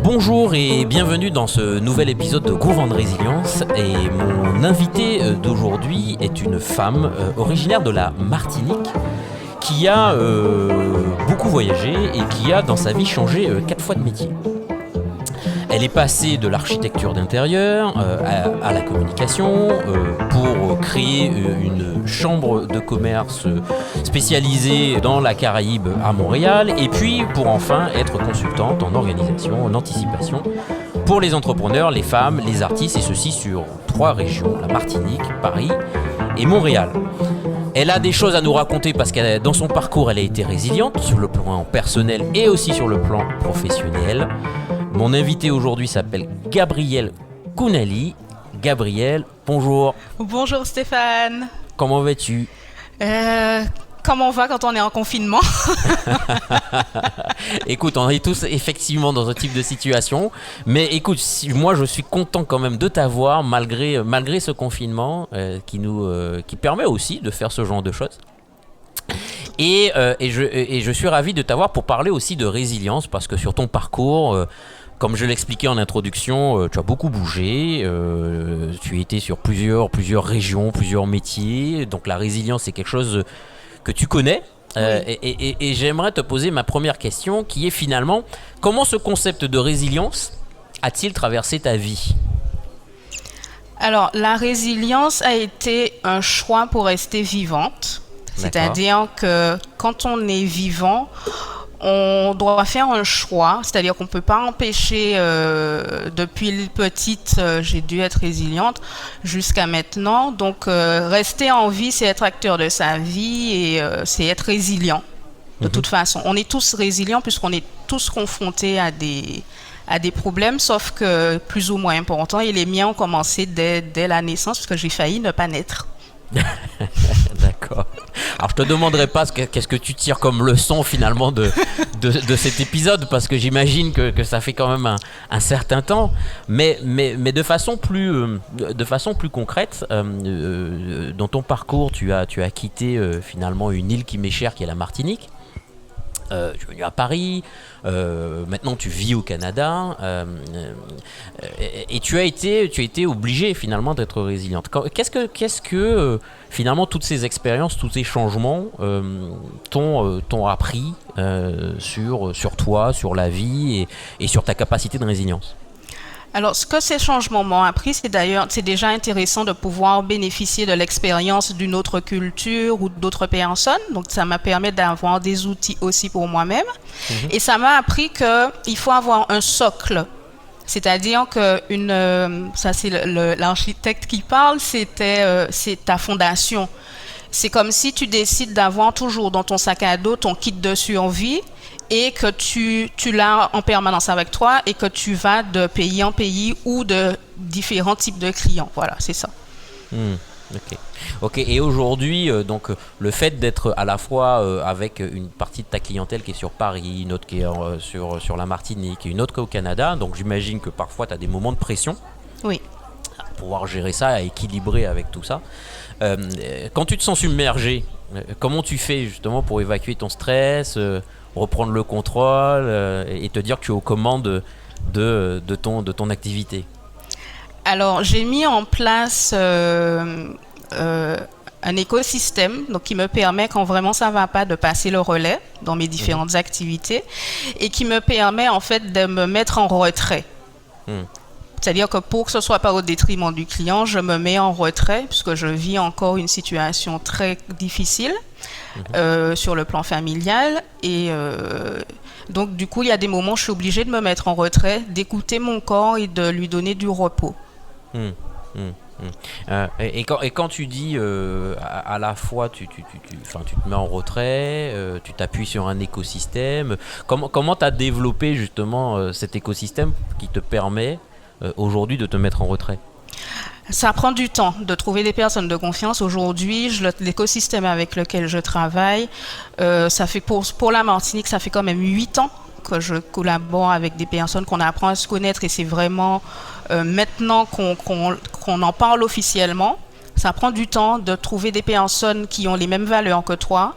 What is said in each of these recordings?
Bonjour et bienvenue dans ce nouvel épisode de Gourmand de Résilience. Et mon invité d'aujourd'hui est une femme originaire de la Martinique qui a beaucoup voyagé et qui a dans sa vie changé 4 fois de métier. Elle est passée de l'architecture d'intérieur à la communication pour créer une chambre de commerce spécialisée dans la Caraïbe à Montréal et puis pour enfin être consultante en organisation, en anticipation pour les entrepreneurs, les femmes, les artistes et ceci sur 3 régions, la Martinique, Paris et Montréal. Elle a des choses à nous raconter parce que dans son parcours, elle a été résiliente sur le plan personnel et aussi sur le plan professionnel. Mon invité aujourd'hui s'appelle Gabrielle Kounali. Gabrielle, bonjour. Bonjour Stéphane. Comment vas-tu ? Comment on va quand on est en confinement ? Écoute, on est tous effectivement dans un type de situation. Mais écoute, moi je suis content quand même de t'avoir malgré ce confinement qui permet aussi de faire ce genre de choses. Et je suis ravi de t'avoir pour parler aussi de résilience parce que sur ton parcours, comme je l'expliquais en introduction, tu as beaucoup bougé, tu as été sur plusieurs régions, plusieurs métiers, donc la résilience c'est quelque chose que tu connais. Oui. Et j'aimerais te poser ma première question qui est finalement, comment ce concept de résilience a-t-il traversé ta vie ? Alors, la résilience a été un choix pour rester vivante. C'est-à-dire que quand on est vivant, on doit faire un choix. C'est-à-dire qu'on ne peut pas empêcher, depuis petite, j'ai dû être résiliente jusqu'à maintenant. Donc, rester en vie, c'est être acteur de sa vie et c'est être résilient. De toute façon, on est tous résilients puisqu'on est tous confrontés à des problèmes, sauf que plus ou moins importants. Et les miens ont commencé dès la naissance parce que j'ai failli ne pas naître. D'accord. Alors je te demanderai pas qu'est-ce que tu tires comme leçon finalement de cet épisode parce que j'imagine que ça fait quand même un certain temps, mais de façon plus concrète, dans ton parcours tu as quitté finalement une île qui m'est chère qui est la Martinique. Tu es venu à Paris, maintenant tu vis au Canada et tu as été obligée finalement d'être résiliente. Qu'est-ce que finalement toutes ces expériences, tous ces changements t'ont appris sur toi, sur la vie et sur ta capacité de résilience ? Alors, ce que ces changements m'ont appris, c'est déjà intéressant de pouvoir bénéficier de l'expérience d'une autre culture ou d'autres personnes. Donc, ça m'a permis d'avoir des outils aussi pour moi-même. Et ça m'a appris qu'il faut avoir un socle. C'est-à-dire que ça c'est l'architecte qui parle, c'est ta fondation. C'est comme si tu décides d'avoir toujours dans ton sac à dos ton kit de survie et que tu l'as en permanence avec toi et que tu vas de pays en pays ou de différents types de clients. Voilà, c'est ça. Ok. Et aujourd'hui, donc le fait d'être à la fois avec une partie de ta clientèle qui est sur Paris, une autre qui est sur la Martinique et une autre qui est au Canada, donc j'imagine que parfois tu as des moments de pression. Oui. À pouvoir gérer ça, à équilibrer avec tout ça. Quand tu te sens submergé, comment tu fais justement pour évacuer ton stress, reprendre le contrôle et te dire que tu es aux commandes de ton activité ? Alors, j'ai mis en place un écosystème donc, qui me permet, quand vraiment ça ne va pas, de passer le relais dans mes différentes activités et qui me permet en fait de me mettre en retrait. C'est-à-dire que pour que ce ne soit pas au détriment du client, je me mets en retrait puisque je vis encore une situation très difficile sur le plan familial. Et donc, du coup, il y a des moments où je suis obligée de me mettre en retrait, d'écouter mon corps et de lui donner du repos. Et quand tu dis à la fois tu te mets en retrait, tu t'appuies sur un écosystème, comment tu as développé justement cet écosystème qui te permet aujourd'hui de te mettre en retrait ? Ça prend du temps de trouver des personnes de confiance. Aujourd'hui, l'écosystème avec lequel je travaille, ça fait pour la Martinique, ça fait quand même 8 ans que je collabore avec des personnes qu'on apprend à se connaître et c'est vraiment maintenant qu'on en parle officiellement. Ça prend du temps de trouver des personnes qui ont les mêmes valeurs que toi,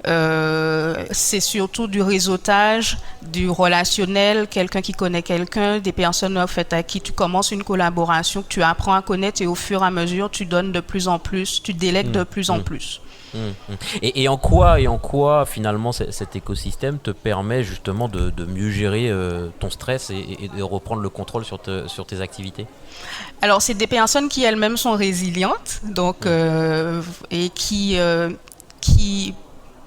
C'est surtout du réseautage, du relationnel, quelqu'un qui connaît quelqu'un, des personnes en fait à qui tu commences une collaboration, que tu apprends à connaître et au fur et à mesure tu donnes de plus en plus, tu délègues de plus en plus. Et en quoi finalement cet écosystème te permet justement de mieux gérer ton stress et de reprendre le contrôle sur tes activités? Alors, c'est des personnes qui elles-mêmes sont résilientes, donc et qui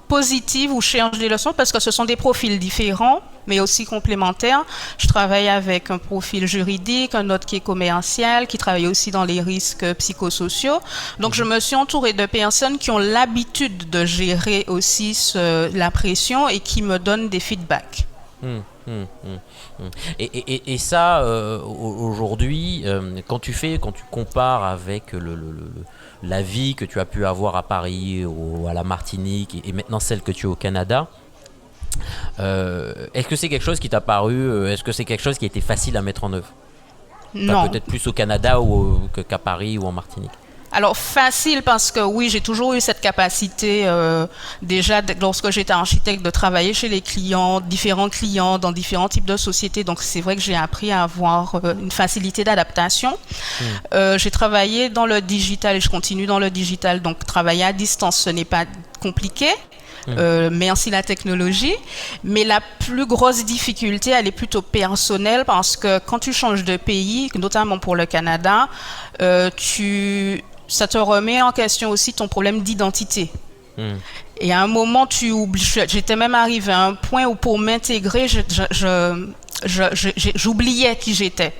positives ou cherchent des leçons parce que ce sont des profils différents, mais aussi complémentaires. Je travaille avec un profil juridique, un autre qui est commercial, qui travaille aussi dans les risques psychosociaux. Donc, je me suis entourée de personnes qui ont l'habitude de gérer aussi la pression et qui me donnent des feedbacks. Et ça, aujourd'hui, quand tu compares avec la vie que tu as pu avoir à Paris ou à la Martinique et maintenant celle que tu as au Canada, est-ce que c'est quelque chose qui t'a paru, est-ce que c'est quelque chose qui a été facile à mettre en œuvre? Non. Peut-être plus au Canada qu'à Paris ou en Martinique. Alors facile parce que oui, j'ai toujours eu cette capacité déjà lorsque j'étais architecte de travailler chez les clients, différents clients dans différents types de sociétés. Donc c'est vrai que j'ai appris à avoir une facilité d'adaptation. J'ai travaillé dans le digital et je continue dans le digital. Donc travailler à distance, ce n'est pas compliqué. Merci la technologie, mais la plus grosse difficulté, elle est plutôt personnelle parce que quand tu changes de pays, notamment pour le Canada, ça te remet en question aussi ton problème d'identité. Et à un moment, tu oublies. J'étais même arrivée à un point où pour m'intégrer, j'oubliais qui j'étais.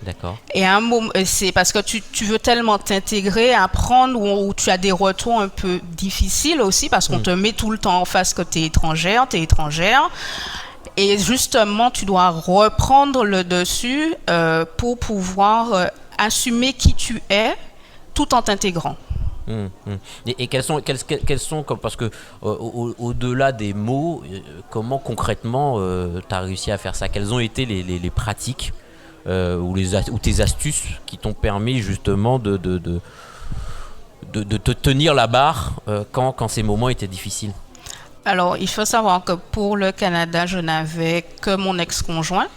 D'accord. Et à un moment, c'est parce que tu veux tellement t'intégrer, apprendre, où tu as des retours un peu difficiles aussi, parce qu'on te met tout le temps en face que tu es étrangère. Et justement, tu dois reprendre le dessus pour pouvoir assumer qui tu es tout en t'intégrant. Et quels sont parce que au-delà des mots, comment concrètement tu as réussi à faire ça? Quelles ont été les pratiques ou tes astuces qui t'ont permis justement de te tenir la barre quand ces moments étaient difficiles? Alors, il faut savoir que pour le Canada, je n'avais que mon ex-conjoint.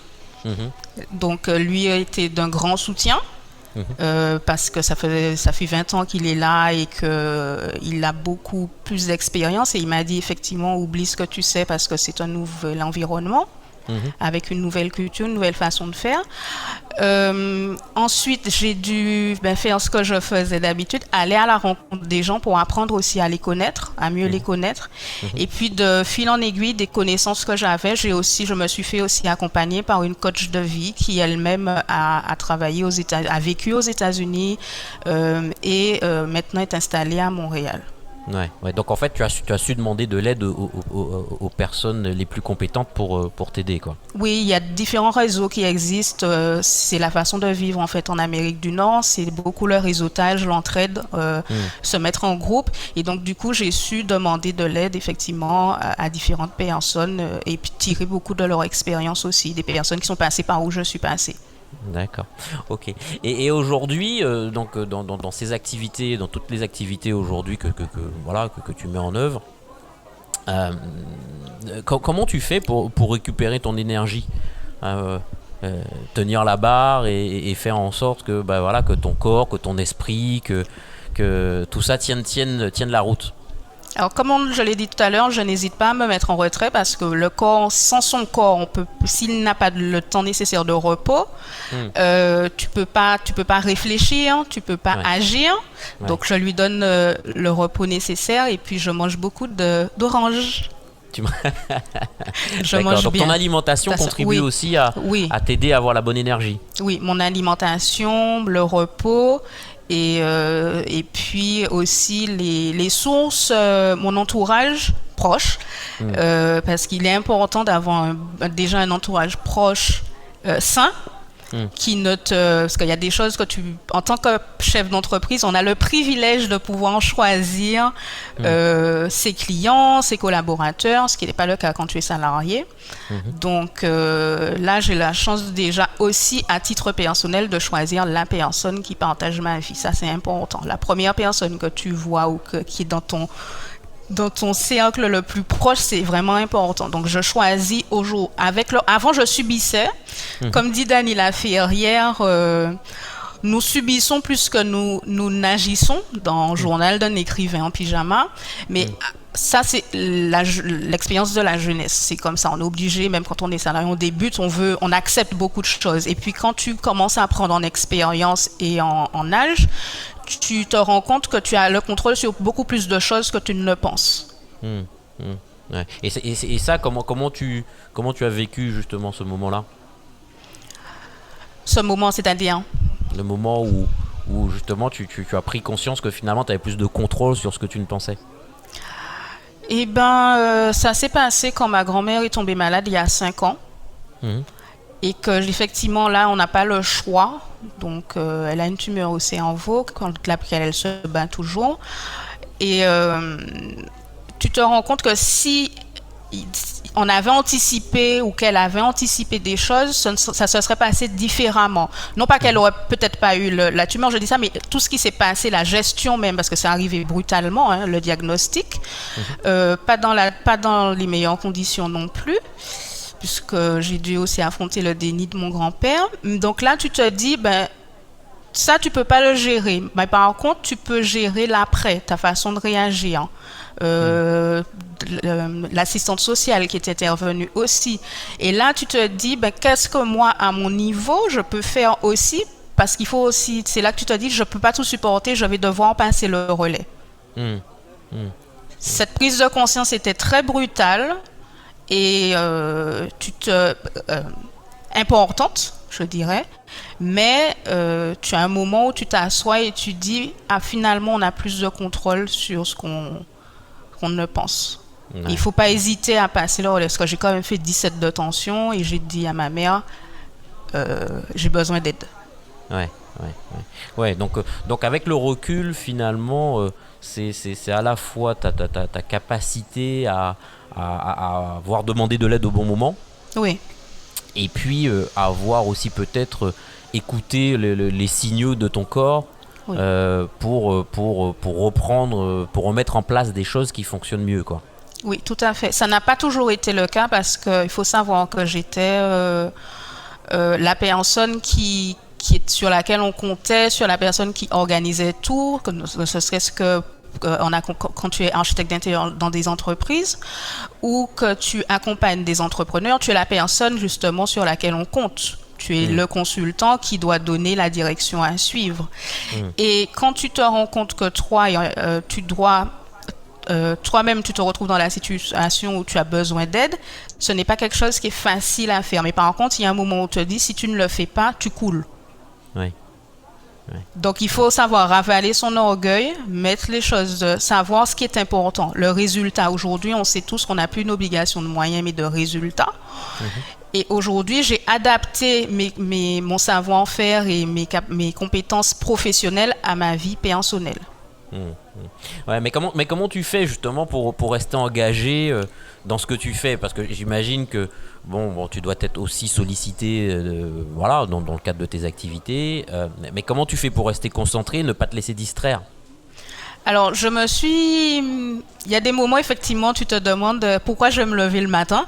Donc, lui a été d'un grand soutien. Parce que ça fait 20 ans qu'il est là et qu'il a beaucoup plus d'expérience et il m'a dit effectivement oublie ce que tu sais parce que c'est un nouvel environnement avec une nouvelle culture, une nouvelle façon de faire. Ensuite, j'ai dû faire ce que je faisais d'habitude, aller à la rencontre des gens pour apprendre aussi à les connaître, à mieux les connaître. Et puis, de fil en aiguille, des connaissances que j'avais, je me suis fait aussi accompagner par une coach de vie qui elle-même a travaillé a vécu aux États-Unis et maintenant est installée à Montréal. Ouais. Donc en fait, tu as su demander de l'aide aux personnes les plus compétentes pour t'aider, quoi. Oui, il y a différents réseaux qui existent. C'est la façon de vivre en fait en Amérique du Nord. C'est beaucoup le réseautage, l'entraide, se mettre en groupe. Et donc du coup, j'ai su demander de l'aide effectivement à différentes personnes et puis tirer beaucoup de leur expérience aussi, des personnes qui sont passées par où je suis passée. D'accord, ok. Et aujourd'hui, donc dans ces activités, dans toutes les activités aujourd'hui que tu mets en œuvre, comment tu fais pour récupérer ton énergie, tenir la barre et faire en sorte que ton corps, que ton esprit, que tout ça tienne la route? Alors, comme je l'ai dit tout à l'heure, je n'hésite pas à me mettre en retrait parce que le corps, sans son corps, s'il n'a pas le temps nécessaire de repos, tu peux pas réfléchir, tu peux pas agir. Ouais. Donc, je lui donne le repos nécessaire et puis je mange beaucoup d'oranges. Je mange donc bien. Ton alimentation contribue aussi à t'aider à avoir la bonne énergie. Oui, mon alimentation, le repos. Et puis aussi les sources, mon entourage proche, parce qu'il est important d'avoir déjà un entourage proche sain, qui parce qu'il y a des choses que en tant que chef d'entreprise, on a le privilège de pouvoir choisir ses clients, ses collaborateurs, ce qui n'est pas le cas quand tu es salarié. Donc là, j'ai la chance déjà aussi à titre personnel de choisir la personne qui partage ma vie. Ça, c'est important. La première personne que tu vois ou qui est dans ton dans ton cercle le plus proche, c'est vraiment important. Donc, je choisis au jour. Avant, je subissais. Comme dit Dany Laferrière, nous subissons plus que nous n'agissons dans le journal d'un écrivain en pyjama. Mais ça, c'est l'expérience de la jeunesse. C'est comme ça. On est obligé, même quand on est salarié, on débute, on accepte beaucoup de choses. Et puis, quand tu commences à prendre en expérience et en âge, tu te rends compte que tu as le contrôle sur beaucoup plus de choses que tu ne le penses. Ouais. Et ça, comment tu as vécu justement ce moment-là? Ce moment, c'est-à-dire? Le moment où justement tu as pris conscience que finalement tu avais plus de contrôle sur ce que tu ne pensais. Eh bien, ça s'est passé quand ma grand-mère est tombée malade il y a 5 ans. Et que effectivement là on n'a pas le choix, donc elle a une tumeur au cerveau contre laquelle elle se bat toujours, et tu te rends compte que si on avait anticipé ou qu'elle avait anticipé des choses, ça se serait passé différemment. Non pas qu'elle aurait peut-être pas eu la tumeur, je dis ça, mais tout ce qui s'est passé, la gestion même, parce que c'est arrivé brutalement, hein, le diagnostic, pas dans les meilleures conditions non plus, puisque j'ai dû aussi affronter le déni de mon grand-père. Donc là, tu te dis, ça, tu peux pas le gérer. Mais par contre, tu peux gérer l'après, ta façon de réagir. L'assistante sociale qui est intervenue aussi. Et là, tu te dis, qu'est-ce que moi, à mon niveau, je peux faire aussi? Parce qu'il faut aussi, c'est là que tu te dis, je peux pas tout supporter, je vais devoir passer le relais. Cette prise de conscience était très brutale. Et importante, je dirais, mais tu as un moment où tu t'assois et tu dis, finalement on a plus de contrôle sur ce qu'on ne pense. Il ne faut pas hésiter à passer le relais, parce que j'ai quand même fait 17 de tension et j'ai dit à ma mère, j'ai besoin d'aide. Ouais, donc avec le recul finalement, c'est à la fois ta capacité à avoir demandé de l'aide au bon moment. Oui. Et puis avoir aussi peut-être écouté les signaux de ton corps, oui. pour reprendre, pour remettre en place des choses qui fonctionnent mieux, quoi. Oui, tout à fait. Ça n'a pas toujours été le cas, parce qu'il faut savoir que j'étais la personne sur laquelle on comptait, sur la personne qui organisait tout, que ce serait ce que quand tu es architecte d'intérieur dans des entreprises ou que tu accompagnes des entrepreneurs, tu es la personne justement sur laquelle on compte. Tu es le consultant qui doit donner la direction à suivre. Et quand tu te rends compte que tu dois toi-même, tu te retrouves dans la situation où tu as besoin d'aide, ce n'est pas quelque chose qui est facile à faire. Mais par contre, il y a un moment où on te dit, si tu ne le fais pas, tu coules. Oui. Donc, il faut savoir ravaler son orgueil, mettre les choses, savoir ce qui est important. Le résultat, aujourd'hui, on sait tous qu'on n'a plus une obligation de moyens, mais de résultats. Et aujourd'hui, j'ai adapté mon savoir-faire et mes compétences professionnelles à ma vie personnelle. Ouais, mais comment tu fais justement pour rester engagé dans ce que tu fais? Parce que j'imagine que bon, tu dois être aussi sollicité dans le cadre de tes activités. Mais comment tu fais pour rester concentré, ne pas te laisser distraire? Alors, il y a des moments, effectivement, tu te demandes pourquoi je vais me lever le matin.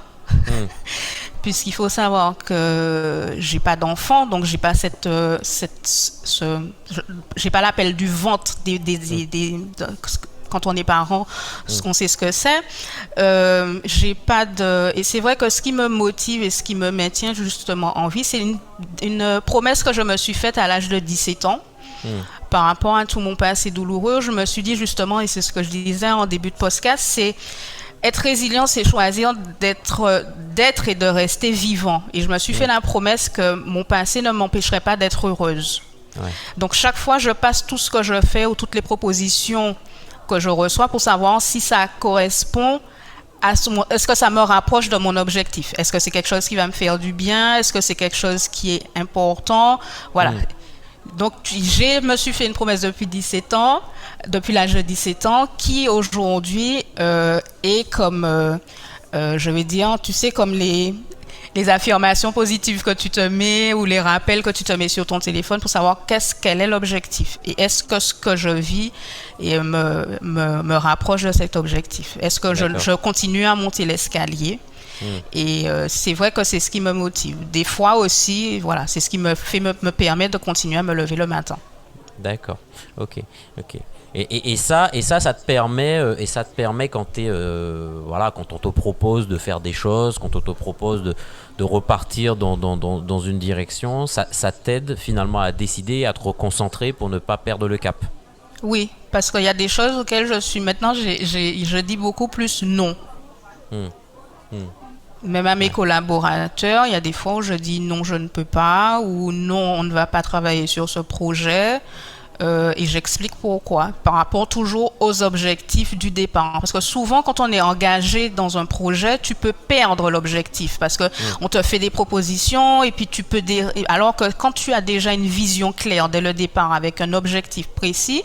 Puisqu'il faut savoir que j'ai pas d'enfant, donc j'ai pas j'ai pas l'appel du ventre quand on est parent, on sait ce que c'est. Et c'est vrai que ce qui me motive et ce qui me maintient justement en vie, c'est une promesse que je me suis faite à l'âge de 17 ans. Par rapport à tout mon passé douloureux, je me suis dit justement, et c'est ce que je disais en début de podcast, c'est être résilient, c'est choisir d'être et de rester vivant. Et je me suis fait la promesse que mon passé ne m'empêcherait pas d'être heureuse. Donc chaque fois, je passe tout ce que je fais ou toutes les propositions que je reçois pour savoir si ça correspond est-ce que ça me rapproche de mon objectif? Est-ce que c'est quelque chose qui va me faire du bien? Est-ce que c'est quelque chose qui est important? Voilà. Donc, je me suis fait une promesse depuis l'âge de 17 ans, qui aujourd'hui est comme, je vais dire, tu sais, comme les les affirmations positives que tu te mets ou les rappels que tu te mets sur ton téléphone pour savoir quel est l'objectif et est-ce que ce que je vis me rapproche de cet objectif. Est-ce que je continue à monter l'escalier? Et c'est vrai que c'est ce qui me motive. Des fois aussi, voilà, c'est ce qui me permet de continuer à me lever le matin. D'accord, ok. Et ça te permet quand quand on te propose de faire des choses, quand on te propose de repartir dans une direction, ça t'aide finalement à décider, à te reconcentrer pour ne pas perdre le cap. Oui, parce qu'il y a des choses auxquelles je suis maintenant, je dis beaucoup plus non. Même à mes collaborateurs, il y a des fois où je dis non, je ne peux pas, ou non, on ne va pas travailler sur ce projet. Et j'explique pourquoi, par rapport toujours aux objectifs du départ. Parce que souvent, quand on est engagé dans un projet, tu peux perdre l'objectif parce que on te fait des propositions et puis alors que quand tu as déjà une vision claire dès le départ avec un objectif précis,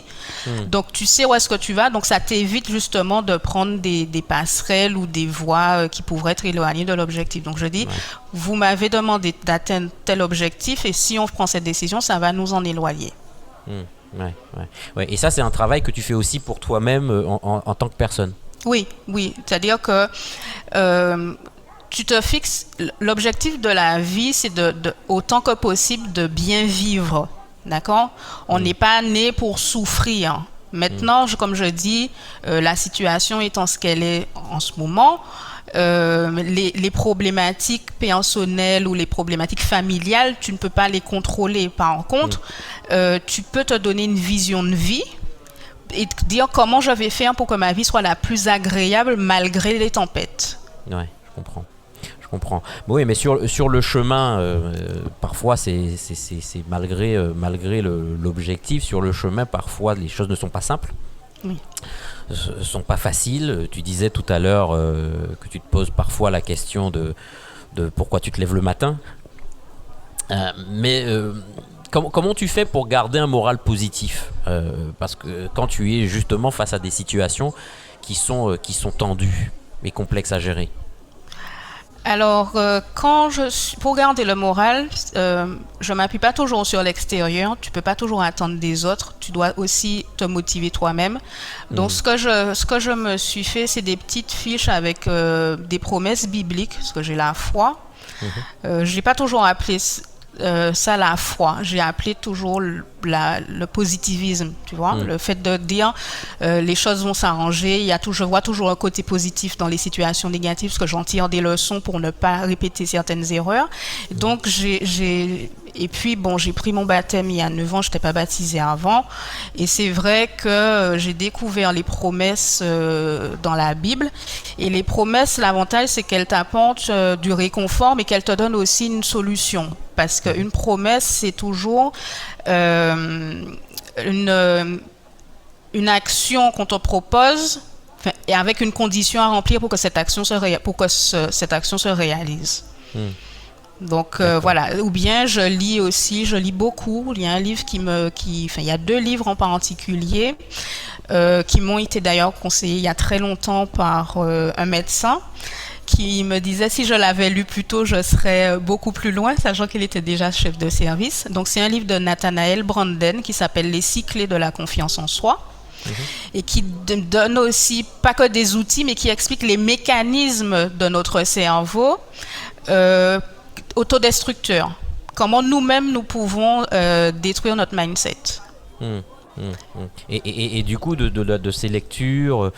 donc tu sais où est-ce que tu vas, donc ça t'évite justement de prendre des passerelles ou des voies qui pourraient être éloignées de l'objectif. Donc je dis, vous m'avez demandé d'atteindre tel objectif et si on prend cette décision, ça va nous en éloigner. Ouais. Et ça, c'est un travail que tu fais aussi pour toi-même en tant que personne. Oui. C'est-à-dire que tu te fixes, l'objectif de la vie, c'est de autant que possible de bien vivre. D'accord? On n'est pas né pour souffrir. Maintenant, comme je dis, la situation étant ce qu'elle est en ce moment, les problématiques personnelles ou les problématiques familiales, tu ne peux pas les contrôler. Par contre, tu peux te donner une vision de vie et te dire comment je vais faire pour que ma vie soit la plus agréable malgré les tempêtes. Ouais, je comprends. Bon, oui, mais sur le chemin, parfois c'est malgré l'objectif, sur le chemin, parfois les choses ne sont pas simples. Oui. Sont pas faciles. Tu disais tout à l'heure que tu te poses parfois la question de pourquoi tu te lèves le matin. Mais comment tu fais pour garder un moral positif parce que quand tu es justement face à des situations qui sont tendues et complexes à gérer. Alors, pour garder le moral, je m'appuie pas toujours sur l'extérieur. Tu peux pas toujours attendre des autres. Tu dois aussi te motiver toi-même. Donc, ce que je me suis fait, c'est des petites fiches avec des promesses bibliques, parce que j'ai la foi. J'ai pas toujours appelé ça la foi. J'ai appelé toujours le positivisme, tu vois, le fait de dire les choses vont s'arranger. Je vois toujours un côté positif dans les situations négatives parce que j'en tire des leçons pour ne pas répéter certaines erreurs. Donc et puis bon, j'ai pris mon baptême il y a 9 ans, je n'étais pas baptisée avant. Et c'est vrai que j'ai découvert les promesses dans la Bible. Et les promesses, l'avantage, c'est qu'elles t'apportent du réconfort, mais qu'elles te donnent aussi une solution. Parce qu'une promesse, c'est toujours une action qu'on te propose et avec une condition à remplir pour que cette action se réalise. Donc voilà, ou bien je lis beaucoup. Il y a un livre il y a 2 livres en particulier qui m'ont été d'ailleurs conseillés il y a très longtemps par un médecin qui me disait si je l'avais lu plus tôt, je serais beaucoup plus loin, sachant qu'il était déjà chef de service. Donc c'est un livre de Nathanael Branden qui s'appelle Les 6 clés de la confiance en soi. Et qui donne aussi, pas que des outils, mais qui explique les mécanismes de notre cerveau autodestructeurs. Comment nous-mêmes, nous pouvons détruire notre mindset. Et du coup, de ces lectures,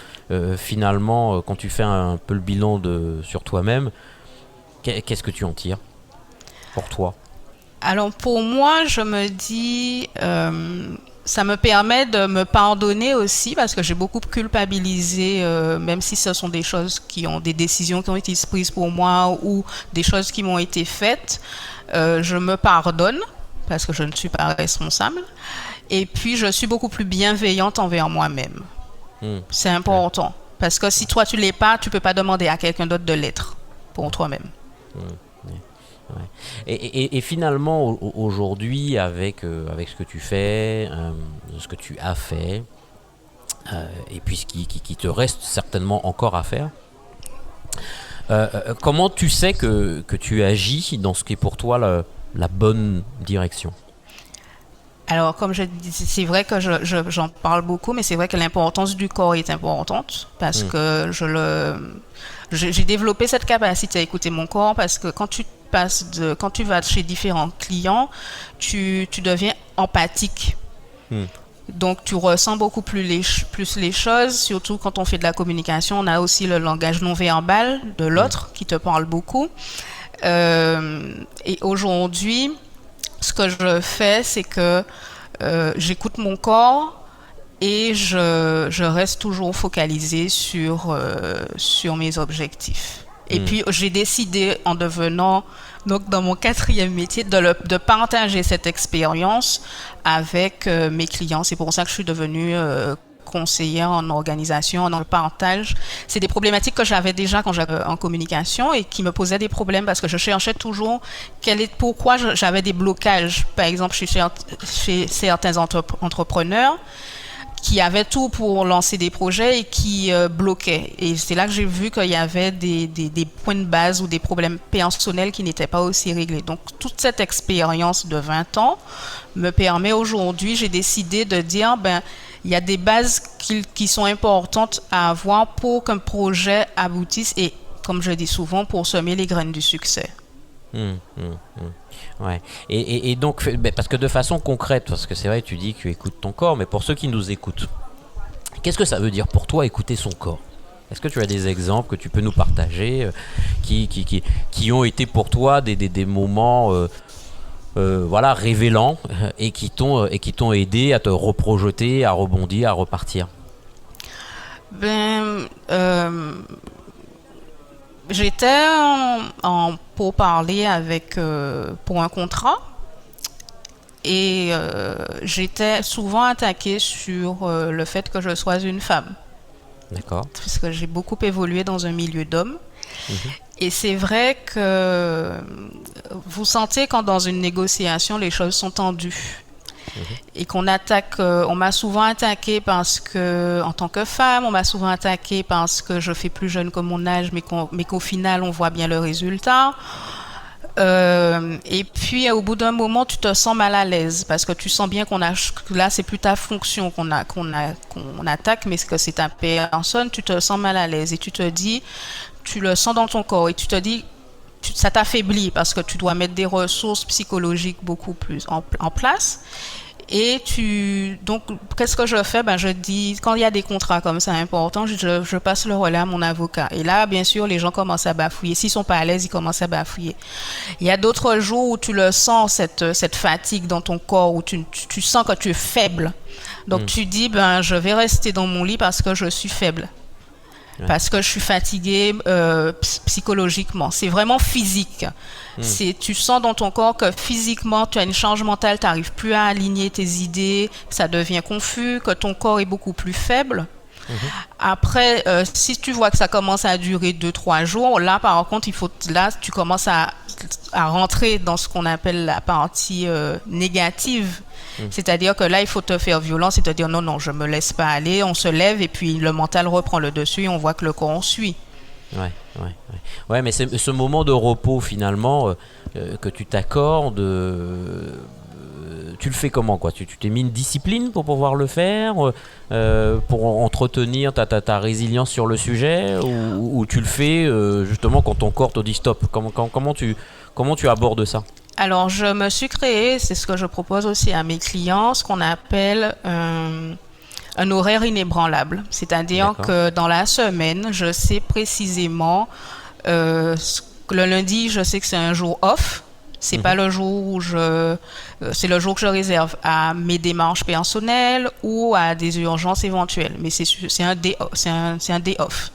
finalement, quand tu fais un peu le bilan sur toi-même, qu'est-ce que tu en tires pour toi? Alors pour moi, je me dis, ça me permet de me pardonner aussi parce que j'ai beaucoup culpabilisé, même si ce sont des décisions qui ont été prises pour moi ou des choses qui m'ont été faites, je me pardonne parce que je ne suis pas responsable. Et puis, je suis beaucoup plus bienveillante envers moi-même. C'est important. Parce que si toi, tu ne l'es pas, tu ne peux pas demander à quelqu'un d'autre de l'être pour toi-même. Et finalement, aujourd'hui, avec ce que tu fais, ce que tu as fait, et puis ce qui te reste certainement encore à faire, Comment tu sais que tu agis dans ce qui est pour toi la bonne direction? Alors, comme je dis, c'est vrai que j'en parle beaucoup, mais c'est vrai que l'importance du corps est importante parce que j'ai développé cette capacité à écouter mon corps parce que quand tu vas chez différents clients, tu deviens empathique. Donc, tu ressens beaucoup plus les choses, surtout quand on fait de la communication. On a aussi le langage non verbal de l'autre qui te parle beaucoup. Et aujourd'hui, ce que je fais, c'est que j'écoute mon corps et je reste toujours focalisée sur mes objectifs. Et puis, j'ai décidé, en devenant, donc dans mon 4e métier, de partager cette expérience avec mes clients. C'est pour ça que je suis devenue conseillère en organisation, en partage. C'est des problématiques que j'avais déjà quand j'étais en communication et qui me posaient des problèmes parce que je cherchais toujours pourquoi j'avais des blocages. Par exemple, chez certains entrepreneurs qui avaient tout pour lancer des projets et qui bloquaient. Et c'est là que j'ai vu qu'il y avait des points de base ou des problèmes personnels qui n'étaient pas aussi réglés. Donc, toute cette expérience de 20 ans me permet aujourd'hui, j'ai décidé de dire, il y a des bases qui sont importantes à avoir pour qu'un projet aboutisse et, comme je dis souvent, pour semer les graines du succès. Ouais. Et donc, parce que de façon concrète, parce que c'est vrai, tu dis que tu écoutes ton corps, mais pour ceux qui nous écoutent, qu'est-ce que ça veut dire pour toi écouter son corps? Est-ce que tu as des exemples que tu peux nous partager qui ont été pour toi des moments révélants et qui t'ont aidé à te reprojeter, à rebondir, à repartir? J'étais en pourparlers pour un contrat et j'étais souvent attaquée sur le fait que je sois une femme. D'accord. Parce que j'ai beaucoup évolué dans un milieu d'hommes. Et c'est vrai que vous sentez quand dans une négociation, les choses sont tendues. Et qu'on attaque, on m'a souvent attaqué parce que, en tant que femme, on m'a souvent attaqué parce que je fais plus jeune que mon âge, mais qu'au final, on voit bien le résultat. Et puis, au bout d'un moment, tu te sens mal à l'aise parce que tu sens bien que là, c'est plus ta fonction qu'on attaque, mais que c'est ta personne. Tu te sens mal à l'aise et tu te dis, tu le sens dans ton corps et tu te dis, ça t'affaiblit parce que tu dois mettre des ressources psychologiques beaucoup plus en place. Et donc, qu'est-ce que je fais? Je dis, quand il y a des contrats comme ça importants, je passe le relais à mon avocat. Et là, bien sûr, les gens commencent à bafouiller. S'ils sont pas à l'aise, ils commencent à bafouiller. Il y a d'autres jours où tu le sens, cette fatigue dans ton corps, où tu sens que tu es faible. Donc, tu dis, je vais rester dans mon lit parce que je suis faible. Parce que je suis fatiguée psychologiquement. C'est vraiment physique. Tu sens dans ton corps que physiquement, tu as une charge mentale, tu n'arrives plus à aligner tes idées, ça devient confus, que ton corps est beaucoup plus faible. Après, si tu vois que ça commence à durer 2-3 jours, là, par contre, tu commences à rentrer dans ce qu'on appelle la partie négative. C'est-à-dire que là, il faut te faire violence et te dire non, je me laisse pas aller, on se lève et puis le mental reprend le dessus et on voit que le corps en suit. Ouais, mais c'est ce moment de repos finalement que tu t'accordes, tu le fais comment quoi? Tu t'es mis une discipline pour pouvoir le faire, pour entretenir ta résilience sur le sujet, ou tu le fais justement quand ton corps te dit stop? Comment tu abordes ça? Alors, je me suis créé, c'est ce que je propose aussi à mes clients, ce qu'on appelle un horaire inébranlable. C'est-à-dire que dans la semaine, je sais précisément, le lundi, je sais que c'est un jour off. C'est pas le jour où c'est le jour que je réserve à mes démarches personnelles ou à des urgences éventuelles. Mais c'est un day off.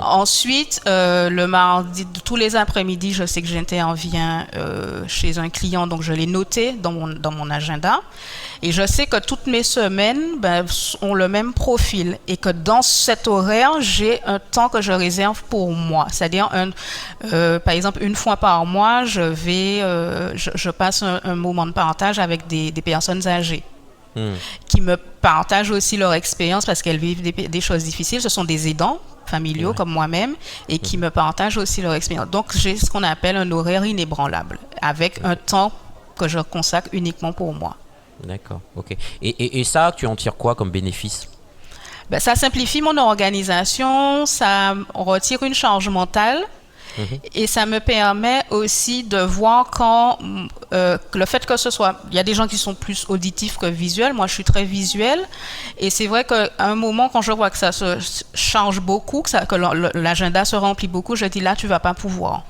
Ensuite, le mardi, tous les après-midi, je sais que j'interviens chez un client, donc je l'ai noté dans mon agenda. Et je sais que toutes mes semaines ont le même profil et que dans cet horaire, j'ai un temps que je réserve pour moi. C'est-à-dire, par exemple, une fois par mois, je passe un moment de partage avec des personnes âgées. Qui me partagent aussi leur expérience parce qu'elles vivent des choses difficiles. Ce sont des aidants familiaux comme moi-même et qui me partagent aussi leur expérience. Donc, j'ai ce qu'on appelle un horaire inébranlable avec un temps que je consacre uniquement pour moi. D'accord, ok. Et ça, tu en tires quoi comme bénéfice? Ben, ça simplifie mon organisation, ça retire une charge mentale. Et ça me permet aussi de voir quand le fait que ce soit, il y a des gens qui sont plus auditifs que visuels, moi je suis très visuel et c'est vrai qu'à un moment quand je vois que ça se change beaucoup, que l'agenda se remplit beaucoup, je dis là tu vas pas pouvoir.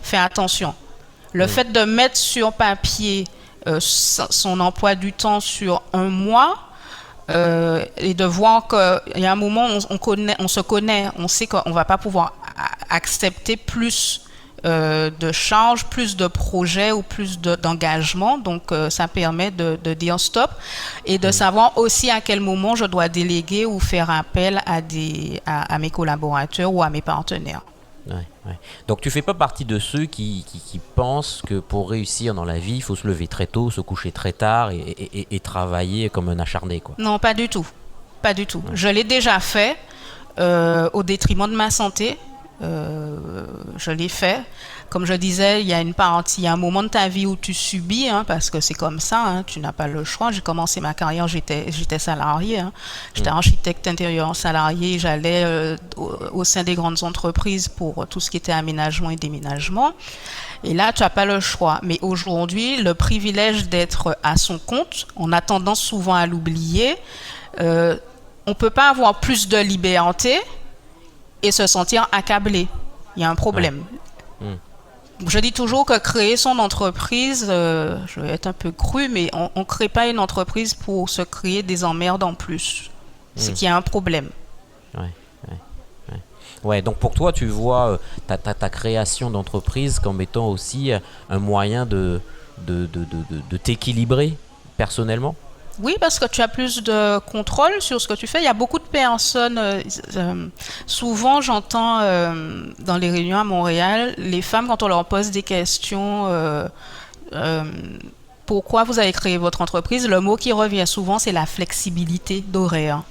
Fais attention. Le fait de mettre sur papier son emploi du temps sur un mois, et de voir qu'il y a un moment on se connaît, on sait qu'on va pas pouvoir accepter plus de charges, plus de projets ou plus d'engagement. Donc, ça permet de dire stop et de savoir aussi à quel moment je dois déléguer ou faire appel à mes collaborateurs ou à mes partenaires. Ouais. Donc tu fais pas partie de ceux qui pensent que pour réussir dans la vie, il faut se lever très tôt, se coucher très tard et travailler comme un acharné, quoi. Non, pas du tout. Pas du tout. Je l'ai déjà fait au détriment de ma santé. Je l'ai fait. Comme je disais, il y a un moment de ta vie où tu subis, parce que c'est comme ça, tu n'as pas le choix. J'ai commencé ma carrière, j'étais salarié, j'étais architecte intérieur salarié, j'allais au sein des grandes entreprises pour tout ce qui était aménagement et déménagement. Et là, tu n'as pas le choix. Mais aujourd'hui, le privilège d'être à son compte, on a tendance souvent à l'oublier. On ne peut pas avoir plus de liberté et se sentir accablé. Il y a un problème. Je dis toujours que créer son entreprise, je vais être un peu cru, mais on ne crée pas une entreprise pour se créer des emmerdes en plus. C'est qu'il y a un problème. Ouais, donc pour toi, tu vois ta création d'entreprise comme étant aussi un moyen de t'équilibrer personnellement? Oui, parce que tu as plus de contrôle sur ce que tu fais. Il y a beaucoup de personnes, souvent j'entends dans les réunions à Montréal, les femmes quand on leur pose des questions, pourquoi vous avez créé votre entreprise, le mot qui revient souvent c'est la flexibilité d'horaire.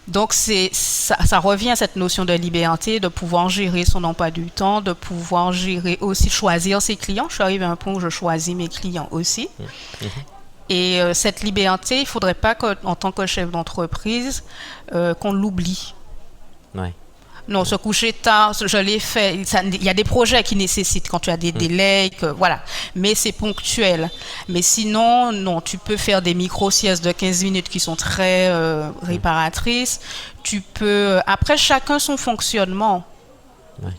Donc ça revient à cette notion de liberté, de pouvoir gérer son emploi du temps, de pouvoir gérer aussi, choisir ses clients. Je suis arrivée à un point où je choisis mes clients aussi. Et cette liberté, il ne faudrait pas qu'en tant que chef d'entreprise, qu'on l'oublie. Non, se coucher tard, je l'ai fait. Il y a des projets qui nécessitent quand tu as des délais, voilà. Mais c'est ponctuel. Mais sinon, non, tu peux faire des micro-siestes de 15 minutes qui sont très réparatrices. Tu peux... Après, chacun son fonctionnement.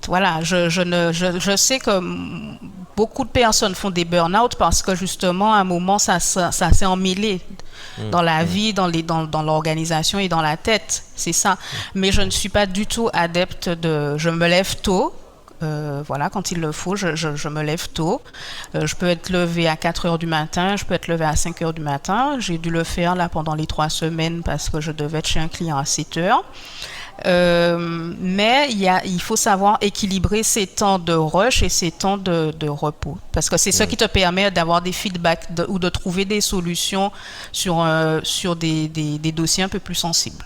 Voilà, je sais que beaucoup de personnes font des burn-out parce que justement, à un moment, ça s'est emmêlé dans la vie, dans l'organisation et dans la tête. C'est ça. Mais je ne suis pas du tout adepte de... Je me lève tôt. Voilà, quand il le faut, je me lève tôt. Je peux être levée à 4 heures du matin, je peux être levée à 5 heures du matin. J'ai dû le faire là pendant les 3 semaines parce que je devais être chez un client à 7 heures. Mais il faut savoir équilibrer ces temps de rush et ces temps de repos. Parce que c'est ça qui te permet d'avoir des feedbacks ou de trouver des solutions sur des dossiers un peu plus sensibles.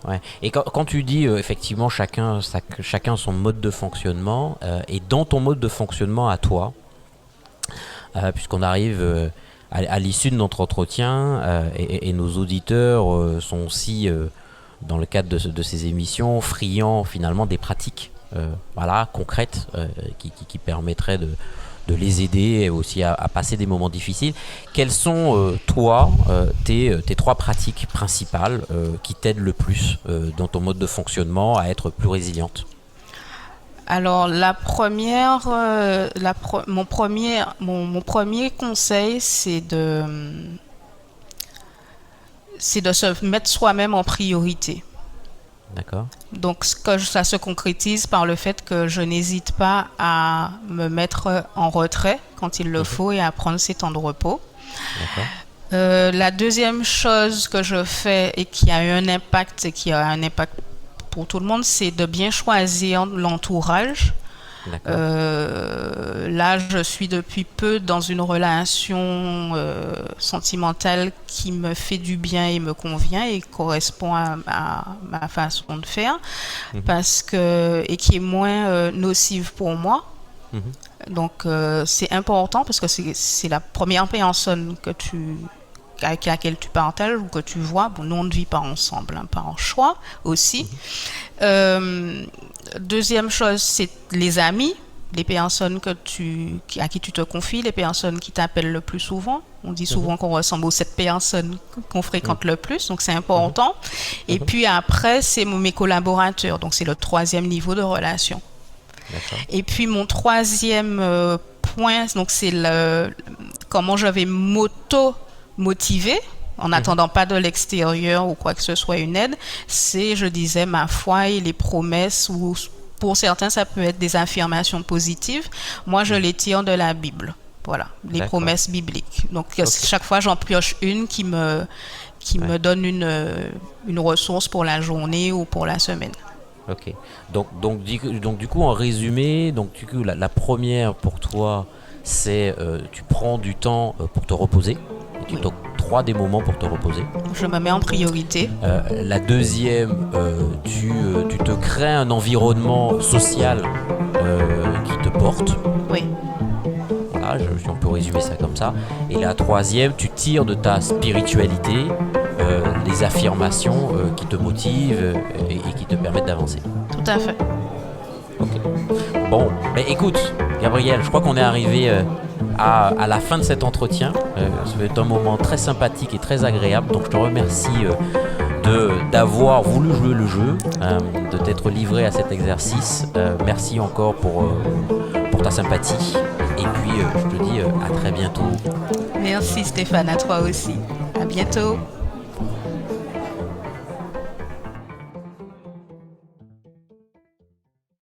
Ouais. Et quand tu dis effectivement chacun son mode de fonctionnement, et dans ton mode de fonctionnement à toi, puisqu'on arrive à l'issue de notre entretien, et nos auditeurs sont aussi... dans le cadre de ces émissions, friands finalement des pratiques concrètes qui permettraient de les aider et aussi à passer des moments difficiles. Quelles sont, toi, tes 3 pratiques principales qui t'aident le plus dans ton mode de fonctionnement à être plus résiliente? Alors, la première, mon premier conseil, c'est de se mettre soi-même en priorité. D'accord. Donc, ça se concrétise par le fait que je n'hésite pas à me mettre en retrait quand il le faut et à prendre ces temps de repos. D'accord. La deuxième chose que je fais et qui a eu un impact et qui a un impact pour tout le monde, c'est de bien choisir l'entourage. là, je suis depuis peu dans une relation sentimentale qui me fait du bien et me convient et correspond à ma façon de faire, et qui est moins nocive pour moi. Donc, c'est important parce que c'est la première personne avec laquelle tu partages ou que tu vois. Bon, nous, on ne vit pas ensemble, par choix aussi. Deuxième chose, c'est les amis, les personnes à qui tu te confies, les personnes qui t'appellent le plus souvent. On dit souvent qu'on ressemble aux 7 personnes qu'on fréquente le plus, donc c'est important. Et puis après, c'est mes collaborateurs, donc c'est le 3e niveau de relation. D'accord. Et puis mon 3e point, donc c'est comment je vais m'auto-motiver en n'attendant pas de l'extérieur ou quoi que ce soit une aide, c'est, je disais, ma foi et les promesses, ou pour certains, ça peut être des affirmations positives. Moi, je les tire de la Bible. Voilà, les promesses bibliques. Donc, chaque fois, j'en pioche une qui me donne une ressource pour la journée ou pour la semaine. Ok. Donc du coup, en résumé, la première pour toi, c'est tu prends du temps pour te reposer. Tu t'octroies des moments pour te reposer. Je me mets en priorité. La deuxième, tu te crées un environnement social qui te porte. Oui. Voilà, on peut résumer ça comme ça. Et la troisième, tu tires de ta spiritualité les affirmations qui te motivent et qui te permettent d'avancer. Tout à fait. Ok. Bon, écoute, Gabrielle, je crois qu'on est arrivé à la fin de cet entretien. Ça va être un moment très sympathique et très agréable. Donc je te remercie d'avoir voulu jouer le jeu, de t'être livré à cet exercice. Merci encore pour ta sympathie. Et puis je te dis à très bientôt. Merci Stéphane, à toi aussi. À bientôt.